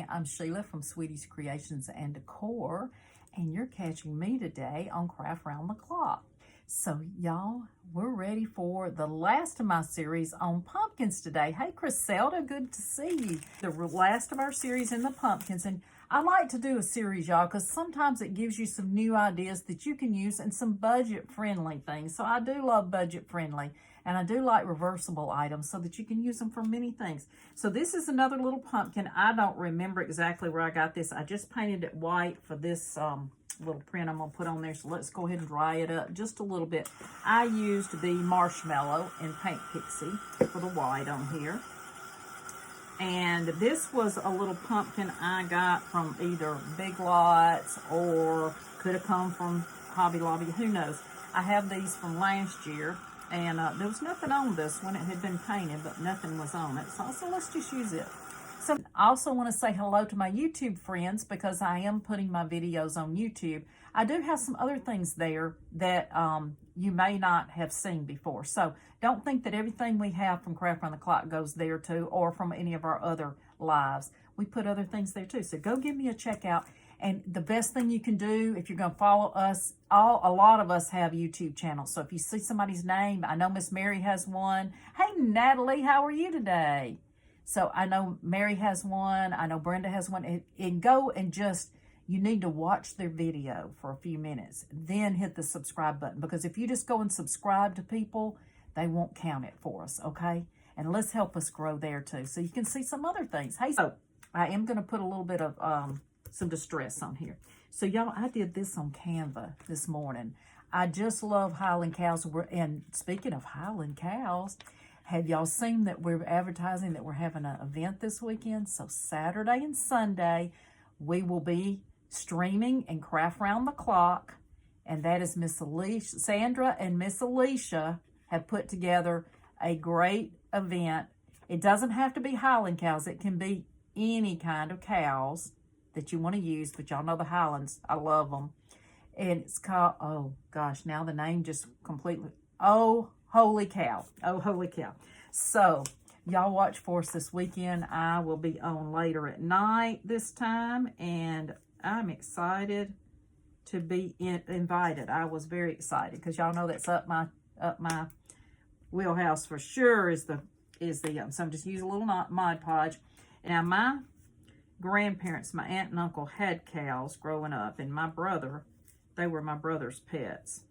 morning. I'm Sheila from Sweetie's Creations and Decor, and you're catching me today on Craft Round the Clock. So y'all, we're ready for the last of my series on pumpkins today. Hey Criselda, good to see you. The last of our series in the pumpkins, and I like to do a series, y'all, because sometimes it gives you some new ideas that you can use and some budget-friendly things. So I do love budget-friendly, and I do like reversible items so that you can use them for many things. So this is another little pumpkin. I don't remember exactly where I got this. I just painted it white for this little print I'm going to put on there. So let's go ahead and dry it up just a little bit. I used the Marshmallow and Paint Ouxie for the white on here. And this was a little pumpkin I got from either Big Lots or could have come from Hobby Lobby, who knows. I have these from last year, and there was nothing on this when it had been painted, but nothing was on it. So let's just use it. So I also want to say hello to my YouTube friends because I am putting my videos on YouTube. I do have some other things there that you may not have seen before. So don't think that everything we have from Craft Round the Clock goes there too, or from any of our other lives. We put other things there too. So go give me a check out. And the best thing you can do if you're going to follow us, a lot of us have YouTube channels. So if you see somebody's name, I know Miss Mary has one. Hey, Natalie, how are you today? So I know Mary has one. I know Brenda has one. And go and just, you need to watch their video for a few minutes. Then hit the subscribe button. Because if you just go and subscribe to people, they won't count it for us, okay? And let's help us grow there too. So you can see some other things. Hey, so I am going to put a little bit of some distress on here. So y'all, I did this on Canva this morning. I just love Highland cows. And speaking of Highland cows, have y'all seen that we're advertising that we're having an event this weekend? So Saturday and Sunday, we will be streaming and Craft Round the Clock. And that is Miss Alicia, Sandra and Miss Alicia have put together a great event. It doesn't have to be Highland cows. It can be any kind of cows that you want to use. But y'all know the Highlands. I love them. And it's called, oh gosh, now the name just completely, oh, holy cow. Oh, holy cow. So, y'all watch for us this weekend. I will be on later at night this time, and I'm excited to be invited. I was very excited because y'all know that's up my wheelhouse for sure is the so I'm just using a little Mod Podge. Now, my grandparents, my aunt and uncle had cows growing up, and my brother, they were my brother's pets.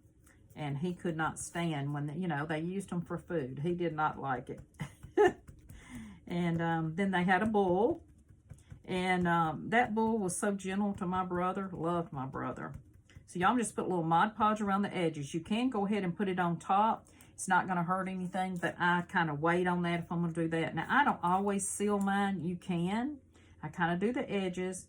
And he could not stand when, they used them for food. He did not like it. And then they had a bull. And that bull was so gentle to my brother. Loved my brother. So y'all just put a little Mod Podge around the edges. You can go ahead and put it on top. It's not going to hurt anything. But I kind of wait on that if I'm going to do that. Now, I don't always seal mine. You can. I kind of do the edges.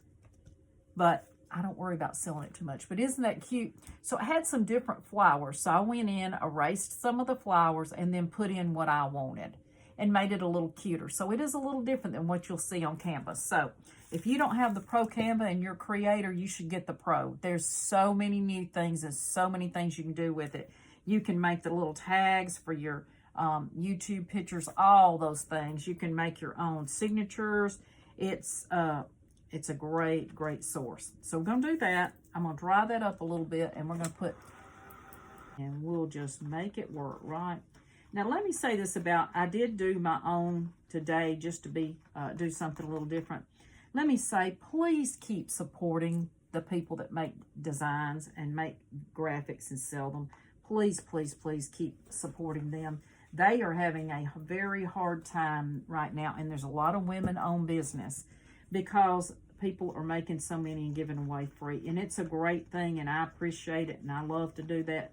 But I don't worry about sealing it too much, but isn't that cute? So I had some different flowers. So I went in, erased some of the flowers, and then put in what I wanted and made it a little cuter. So it is a little different than what you'll see on Canva. So if you don't have the Pro Canva and you're a creator, you should get the Pro. There's so many new things and so many things you can do with it. You can make the little tags for your YouTube pictures, all those things. You can make your own signatures. It's a great, great source. So we're going to do that. I'm going to dry that up a little bit, and we're going to put, and we'll just make it work, right? Now, let me say this about, I did do my own today just to be, do something a little different. Let me say, please keep supporting the people that make designs and make graphics and sell them. Please, please, please keep supporting them. They are having a very hard time right now, and there's a lot of women-owned business because people are making so many and giving away free. And it's a great thing, and I appreciate it, and I love to do that,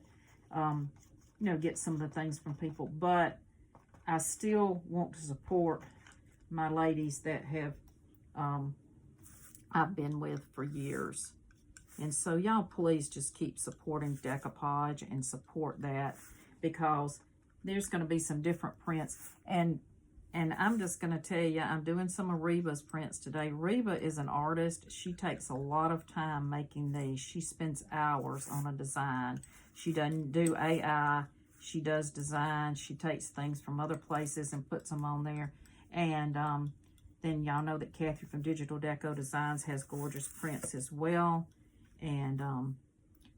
get some of the things from people. But I still want to support my ladies that have I've been with for years. And so y'all please just keep supporting Decoupage and support that, because there's going to be some different prints. And I'm just going to tell you, I'm doing some of Reba's prints today. Reba is an artist. She takes a lot of time making these. She spends hours on a design. She doesn't do AI. She does design. She takes things from other places and puts them on there. And Then y'all know that Kathy from Digital Deco Designs has gorgeous prints as well. And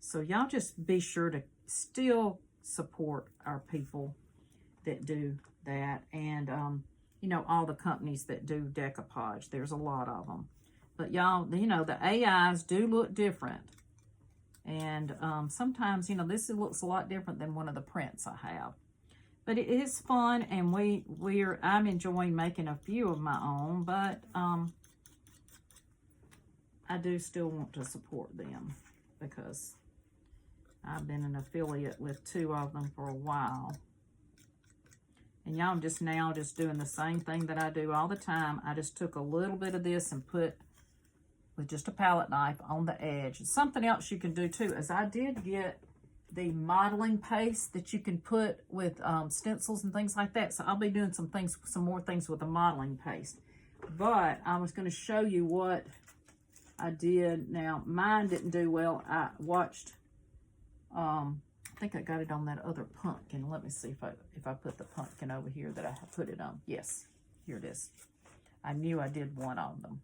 so y'all just be sure to still support our people that do that. And, you know, all the companies that do decoupage. There's a lot of them. But y'all, you know, the AIs do look different. And sometimes, you know, this looks a lot different than one of the prints I have. But it is fun, and I'm enjoying making a few of my own, but I do still want to support them because I've been an affiliate with 2 of them for a while. And y'all, I'm just now just doing the same thing that I do all the time. I just took a little bit of this and put with just a palette knife on the edge. Something else you can do too is I did get the modeling paste that you can put with stencils and things like that. So I'll be doing some more things with the modeling paste. But I was going to show you what I did. Now, mine didn't do well. I watched, I think I got it on that other pumpkin. Let me see if I put the pumpkin over here that I put it on. Yes, here it is. I knew I did one of them.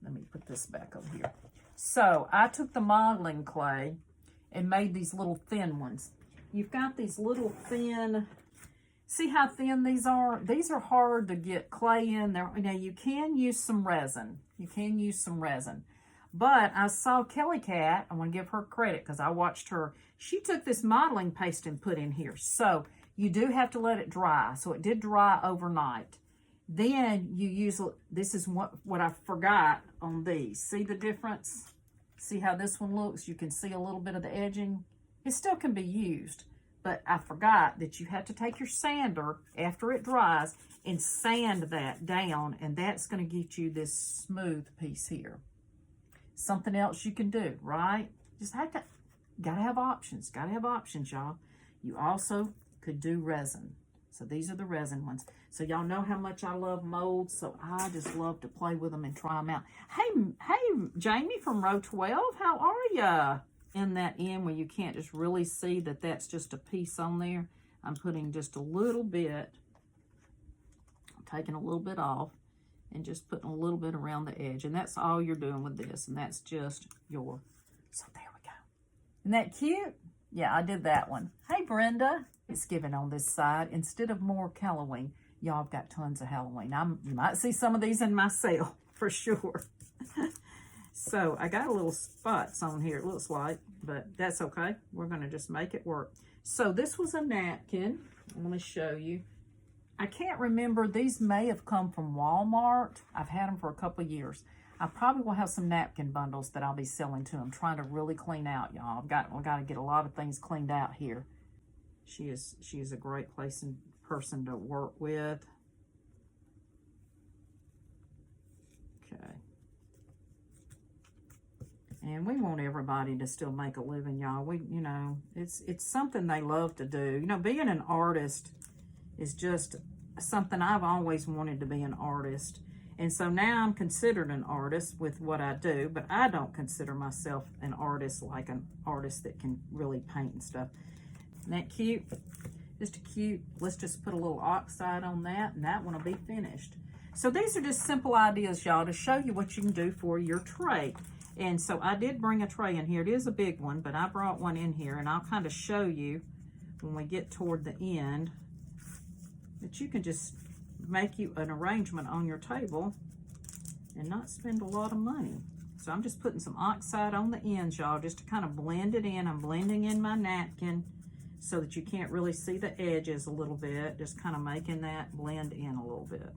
Let me put this back over here. So I took the modeling clay and made these little thin ones. You've got these little thin, see how thin these are? These are hard to get clay in there. Now you can use some resin. You can use some resin. But I saw Kelly Cat, I want to give her credit because I watched her. She took this modeling paste and put in here. So you do have to let it dry. So it did dry overnight. Then you use, this is what I forgot on these. See the difference? See how this one looks? You can see a little bit of the edging. It still can be used, but I forgot that you have to take your sander after it dries and sand that down, and that's going to get you this smooth piece here. Something else you can do, right? Just gotta have options. Gotta have options, y'all. You also could do resin. So these are the resin ones. So y'all know how much I love molds, so I just love to play with them and try them out. Hey, Jamie from row 12, how are ya? In that end where you can't just really see that that's just a piece on there, I'm putting just a little bit, I'm taking a little bit off and just putting a little bit around the edge. And that's all you're doing with this, and that's just your, so there we go. Isn't that cute? Yeah, I did that one. Hey, Brenda. It's given on this side. Instead of more Halloween, y'all have got tons of Halloween. You might see some of these in my sale for sure. So I got a little spots on here, it looks like, but that's okay. We're going to just make it work. So this was a napkin. Let me show you. I can't remember. These may have come from Walmart. I've had them for a couple of years. I probably will have some napkin bundles that I'll be selling to. I'm trying to really clean out, y'all. I've got to get a lot of things cleaned out here. She is a great person to work with. Okay. And we want everybody to still make a living, y'all. You know, it's something they love to do. You know, being an artist is just something I've always wanted to be, an artist. And so now I'm considered an artist with what I do, but I don't consider myself an artist like an artist that can really paint and stuff. Isn't that cute? Just a cute, let's just put a little oxide on that, and that one will be finished. So these are just simple ideas, y'all, to show you what you can do for your tray. And so I did bring a tray in here. It is a big one, but I brought one in here, and I'll kind of show you when we get toward the end that you can just make you an arrangement on your table and not spend a lot of money. So I'm just putting some oxide on the ends, y'all, just to kind of blend it in. I'm blending in my napkin so that you can't really see the edges a little bit, just kind of making that blend in a little bit.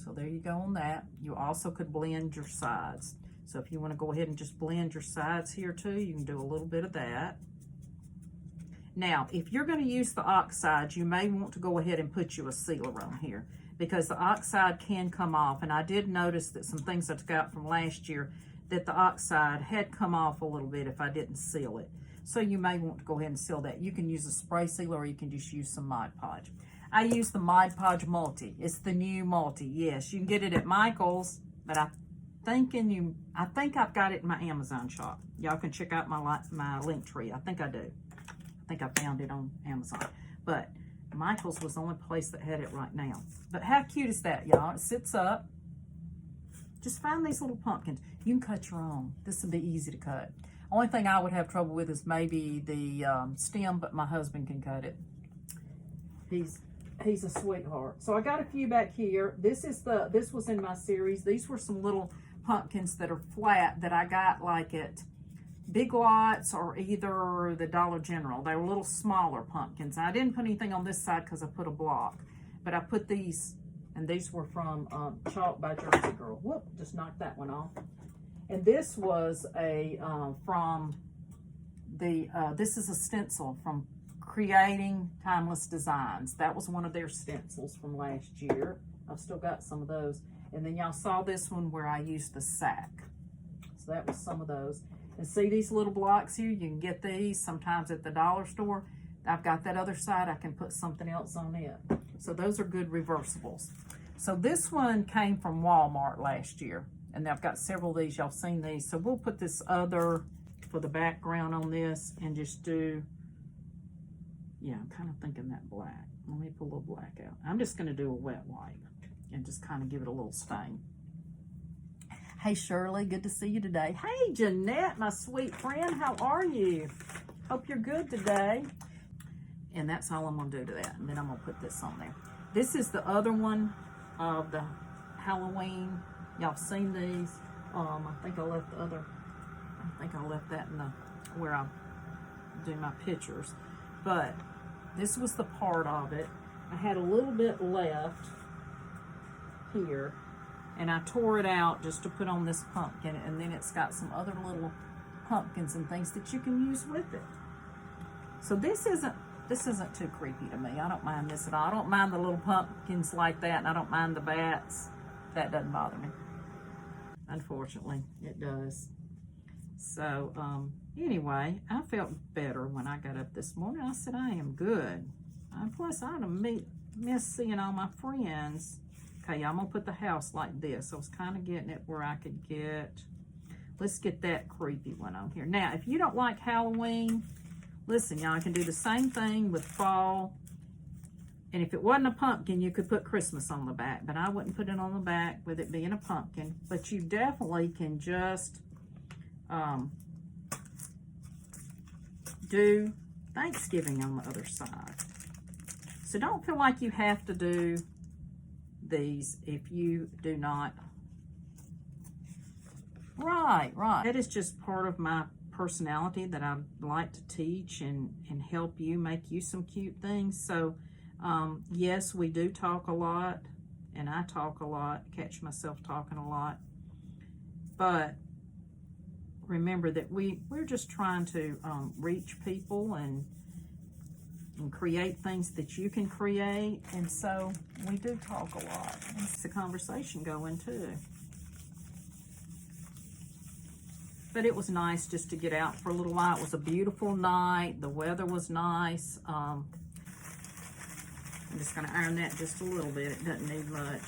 So there you go on that. You also could blend your sides. So if you want to go ahead and just blend your sides here too, you can do a little bit of that. Now, if you're going to use the oxides, you may want to go ahead and put you a sealer on here because the oxide can come off. And I did notice that some things I took out from last year that the oxide had come off a little bit if I didn't seal it. So you may want to go ahead and seal that. You can use a spray sealer or you can just use some Mod Podge. I use the Mod Podge Multi. It's the new Multi. Yes, you can get it at Michael's, but I think I've got it in my Amazon shop. Y'all can check out my link tree. I think I do. I think I found it on Amazon. But Michael's was the only place that had it right now. But how cute is that, y'all? It sits up. Just find these little pumpkins. You can cut your own. This would be easy to cut. Only thing I would have trouble with is maybe the stem, but my husband can cut it. He's a sweetheart. So I got a few back here. This was in my series. These were some little pumpkins that are flat that I got like at Big Lots or either the Dollar General. They were little smaller pumpkins. I didn't put anything on this side because I put a block, but I put these, and these were from Chalk by Jersey Girl. Whoop, just knocked that one off. And this was a this is a stencil from Creating Timeless Designs. That was one of their stencils from last year. I've still got some of those. And then y'all saw this one where I used the sack. So that was some of those. And see these little blocks here? You can get these sometimes at the dollar store. I've got that other side. I can put something else on it. So those are good reversibles. So this one came from Walmart last year. And I've got several of these. Y'all seen these. So we'll put this other for the background on this and just do, yeah, I'm kind of thinking that black. Let me pull a little black out. I'm just going to do a wet wipe and just kind of give it a little stain. Hey, Shirley, good to see you today. Hey, Jeanette, my sweet friend, how are you? Hope you're good today. And that's all I'm going to do to that. And then I'm going to put this on there. This is the other one of the Halloween. Y'all seen these? I think I left that in the, where I do my pictures. But this was the part of it. I had a little bit left here. And I tore it out just to put on this pumpkin, and then it's got some other little pumpkins and things that you can use with it. So this isn't too creepy to me. I don't mind this at all. I don't mind the little pumpkins like that, and I don't mind the bats. That doesn't bother me. Unfortunately, it does. So anyway, I felt better when I got up this morning. I said, I am good. Plus, I'd have missed seeing all my friends. Okay, I'm gonna put the house like this. I was kind of getting it where I could get, let's get that creepy one on here. Now, if you don't like Halloween, listen, y'all, I can do the same thing with fall. And if it wasn't a pumpkin, you could put Christmas on the back, but I wouldn't put it on the back with it being a pumpkin. But you definitely can just do Thanksgiving on the other side. So don't feel like you have to do these if you do not. Right. That is just part of my personality that I like to teach and help you, make you some cute things. So yes, we do talk a lot, and I talk a lot, catch myself talking a lot. But remember that we're just trying to reach people and create things that you can create, and so we do talk a lot. It's a conversation going too. But it was nice just to get out for a little while. It was a beautiful night. The weather was nice. I'm just going to iron that just a little bit. It doesn't need much.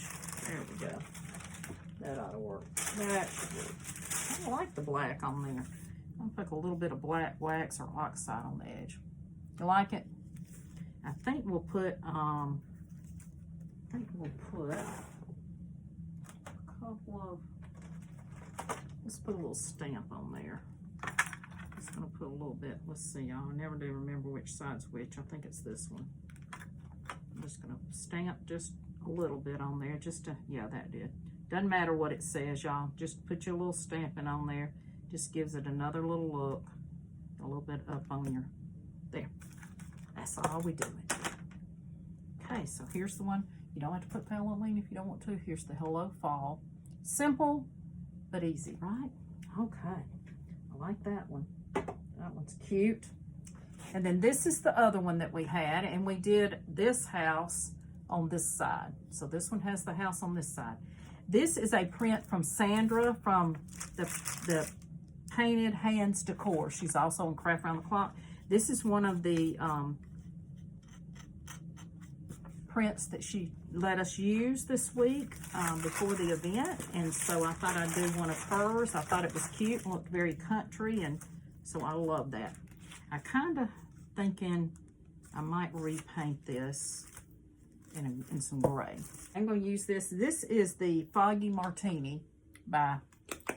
There we go. That ought to work. That should work. I like the black on there. I'll put a little bit of black wax or oxide on the edge. You like it? I think we'll put a couple of, let's put a little stamp on there. Just gonna put a little bit, let's see, y'all. I never do remember which side's which. I think it's this one. I'm just gonna stamp just a little bit on there, just to, yeah, that did. Doesn't matter what it says, y'all. Just put your little stamping on there. Just gives it another little look. A little bit up on your, there. That's all we do. Okay, so here's the one. You don't have to put Halloween if you don't want to. Here's the Hello Fall. Simple, but easy, right? Okay, I like that one. That one's cute. And then this is the other one that we had, and we did this house on this side. So this one has the house on this side. This is a print from Sandra from the Painted Hands Decor. She's also on Craft Around the Clock. This is one of the prints that she let us use this week before the event, and so I thought I'd do one of hers. I thought it was cute and looked very country, and so I love that. I kind of thinking I might repaint this in some gray. I'm going to use this. This is the Foggy Martini by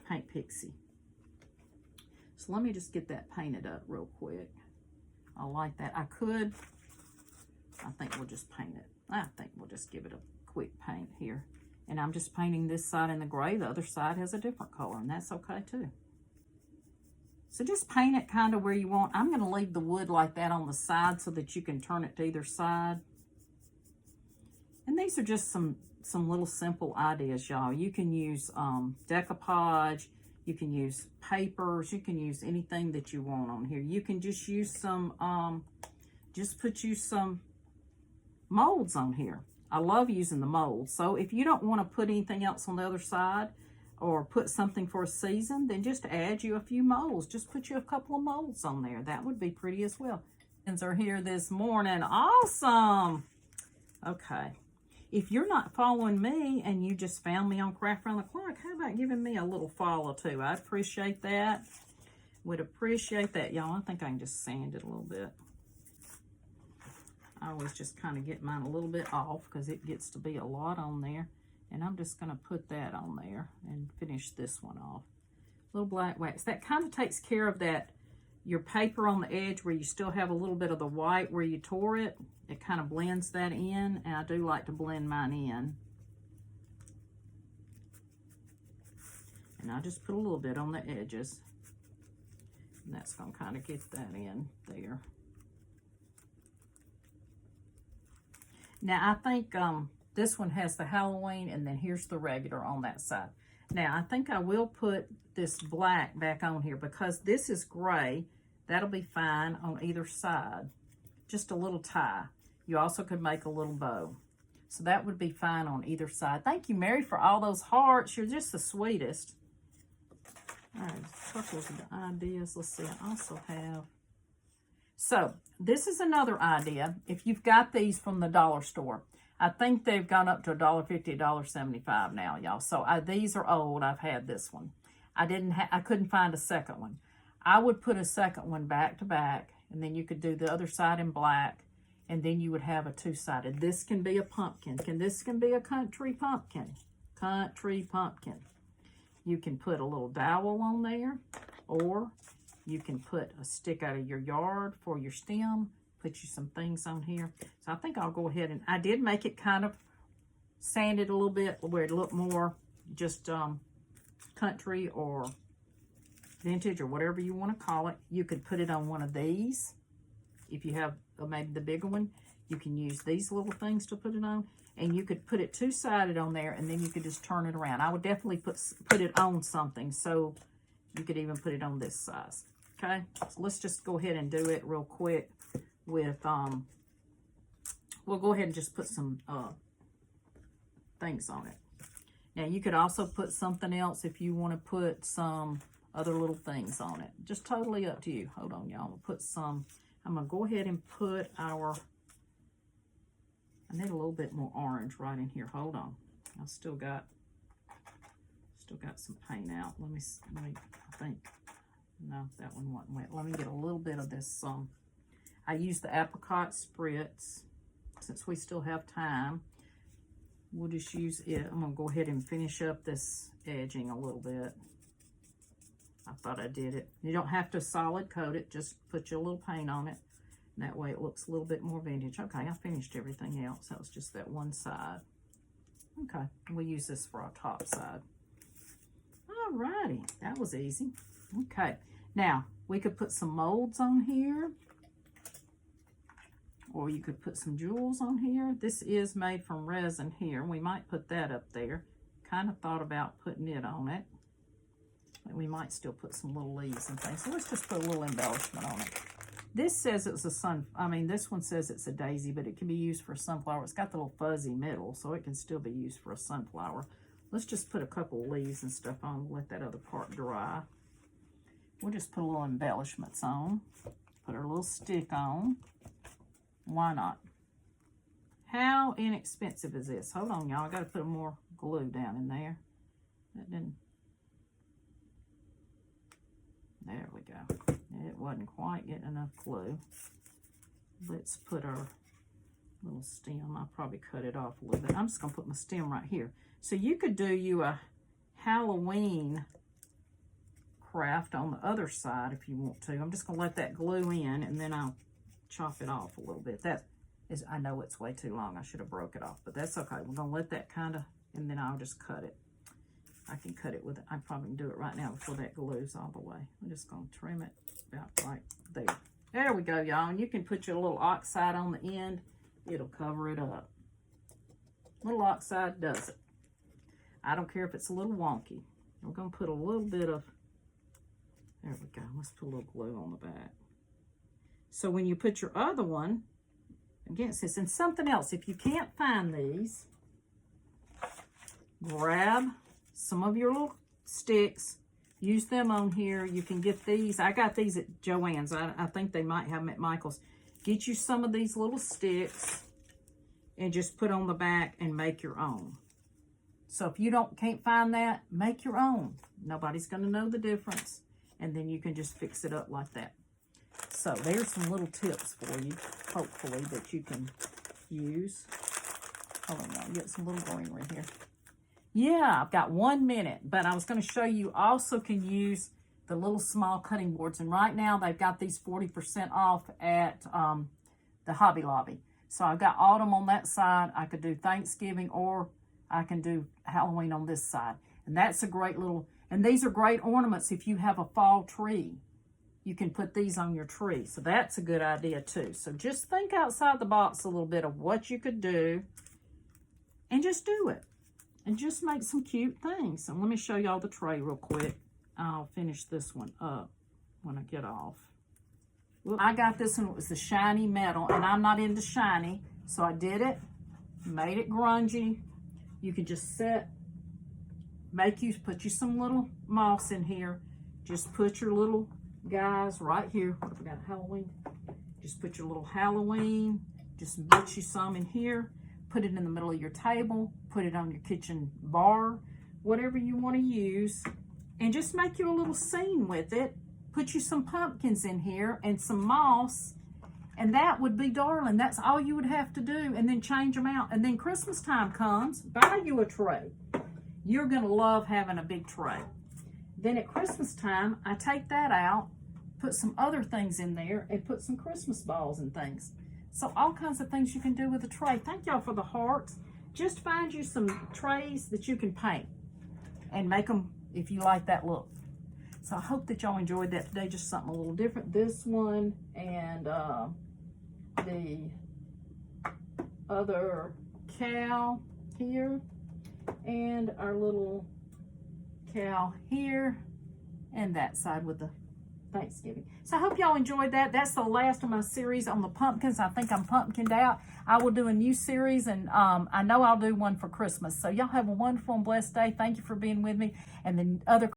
Paint Ouxie. So let me just get that painted up real quick. I like that. I think we'll just paint it. I think we'll just give it a quick paint here. And I'm just painting this side in the gray. The other side has a different color, and that's okay too. So just paint it kind of where you want. I'm going to leave the wood like that on the side so that you can turn it to either side. And these are just some little simple ideas, y'all. You can use decoupage. You can use papers. You can use anything that you want on here. You can just use some, some molds on here. I love using the molds. So if you don't want to put anything else on the other side or put something for a season, then just add you a few molds. Just put you a couple of molds on there. That would be pretty as well. Friends are here this morning. Awesome. Okay. If you're not following me and you just found me on Craft Around the Clock, how about giving me a little follow too? I'd appreciate that. Would appreciate that, y'all. I think I can just sand it a little bit. I always just kind of get mine a little bit off because it gets to be a lot on there. And I'm just going to put that on there and finish this one off. A little black wax. That kind of takes care of that, your paper on the edge where you still have a little bit of the white where you tore it. It kind of blends that in, and I do like to blend mine in. And I just put a little bit on the edges. And that's going to kind of get that in there. Now, I think this one has the Halloween, and then here's the regular on that side. Now, I think I will put this black back on here because this is gray. That'll be fine on either side. Just a little tie. You also could make a little bow. So that would be fine on either side. Thank you, Mary, for all those hearts. You're just the sweetest. All right, a couple of ideas. Let's see, I also have... So, this is another idea. If you've got these from the dollar store, I think they've gone up to $1.50, $1.75 now, y'all. So, these are old. I've had this one. I couldn't find a second one. I would put a second one back to back, and then you could do the other side in black, and then you would have a two-sided. This can be a pumpkin. This can be a country pumpkin. Country pumpkin. You can put a little dowel on there, or you can put a stick out of your yard for your stem. Put you some things on here. So I think I'll go ahead and, I did make it kind of sanded a little bit where it looked more just country or vintage or whatever you want to call it. You could put it on one of these. If you have maybe the bigger one, you can use these little things to put it on. And you could put it two-sided on there, and then you could just turn it around. I would definitely put it on something, so you could even put it on this size. Okay, so let's just go ahead and do it real quick with, we'll go ahead and just put some things on it. Now, you could also put something else if you want to put some other little things on it. Just totally up to you. Hold on, y'all. We'll put some, I'm going to go ahead and put our, I need a little bit more orange right in here. Hold on. I still got some paint out. Let me, I think, no, that one wasn't wet. Let me get a little bit of this, I used the Aperol Spritz. Since we still have time, we'll just use it. I'm going to go ahead and finish up this edging a little bit. I thought I did it. You don't have to solid coat it. Just put your little paint on it. And that way it looks a little bit more vintage. Okay, I finished everything else. That was just that one side. Okay, we'll use this for our top side. All righty, that was easy. Okay, now we could put some molds on here. Or you could put some jewels on here. This is made from resin here. We might put that up there. Kind of thought about putting it on it. And we might still put some little leaves and things. So let's just put a little embellishment on it. This says it's a this one says it's a daisy, but it can be used for a sunflower. It's got the little fuzzy middle, so it can still be used for a sunflower. Let's just put a couple of leaves and stuff on. Let that other part dry. We'll just put a little embellishments on. Put our little stick on. Why not? How inexpensive is this? Hold on, y'all. I got to put more glue down in there. That didn't. There we go. It wasn't quite getting enough glue. let's put our little stem. I'll probably cut it off a little bit. I'm just going to put my stem right here. So you could do you a Halloween craft on the other side if you want to. I'm just going to let that glue in, and then I'll chop it off a little bit. That is, I know it's way too long. I should have broke it off, but that's okay. We're going to let that kind of, and then I'll just cut it. I can cut it with it. I probably can do it right now before that glues all the way. I'm just going to trim it about right there. There we go, y'all. And you can put your little oxide on the end. It'll cover it up. Little oxide does it. I don't care if it's a little wonky. We're going to put a little bit of, there we go. Let's put a little glue on the back. So when you put your other one against this, and something else, if you can't find these, grab some of your little sticks, use them on here. You can get these. I got these at Joann's. I think they might have them at Michael's. Get you some of these little sticks and just put on the back and make your own. So if you can't find that, make your own. Nobody's going to know the difference. And then you can just fix it up like that. So there's some little tips for you, hopefully, that you can use. Hold on, I'll get some little greenery here. Yeah, I've got 1 minute, but I was going to show you also can use the little small cutting boards. And right now they've got these 40% off at the Hobby Lobby. So I've got autumn on that side. I could do Thanksgiving, or I can do Halloween on this side. And that's a great little, and these are great ornaments if you have a fall tree. You can put these on your tree. So that's a good idea too. So just think outside the box a little bit of what you could do and just do it. And just make some cute things. So let me show y'all the tray real quick. I'll finish this one up when I get off. Look, I got this one. It was the shiny metal, and I'm not into shiny. So I did it, made it grungy. You can just put you some little moss in here. Just put your little guys right here. We got Halloween. Just put your little Halloween. Just put you some in here. Put it in the middle of your table. Put it on your kitchen bar. Whatever you want to use. And just make you a little scene with it. Put you some pumpkins in here and some moss. And that would be darling. That's all you would have to do. And then change them out. And then Christmas time comes. Buy you a tray. You're going to love having a big tray. Then at Christmas time, I take that out. Put some other things in there. And put some Christmas balls and things. So all kinds of things you can do with a tray. Thank y'all for the hearts. Just find you some trays that you can paint. And make them if you like that look. So I hope that y'all enjoyed that today. Just something a little different. This one and the other cow here. And our little cow here. And that side with the Thanksgiving. So I hope y'all enjoyed that. That's the last of my series on the pumpkins. I think I'm pumpkined out. I will do a new series, and I know I'll do one for Christmas. So y'all have a wonderful and blessed day. Thank you for being with me. And the other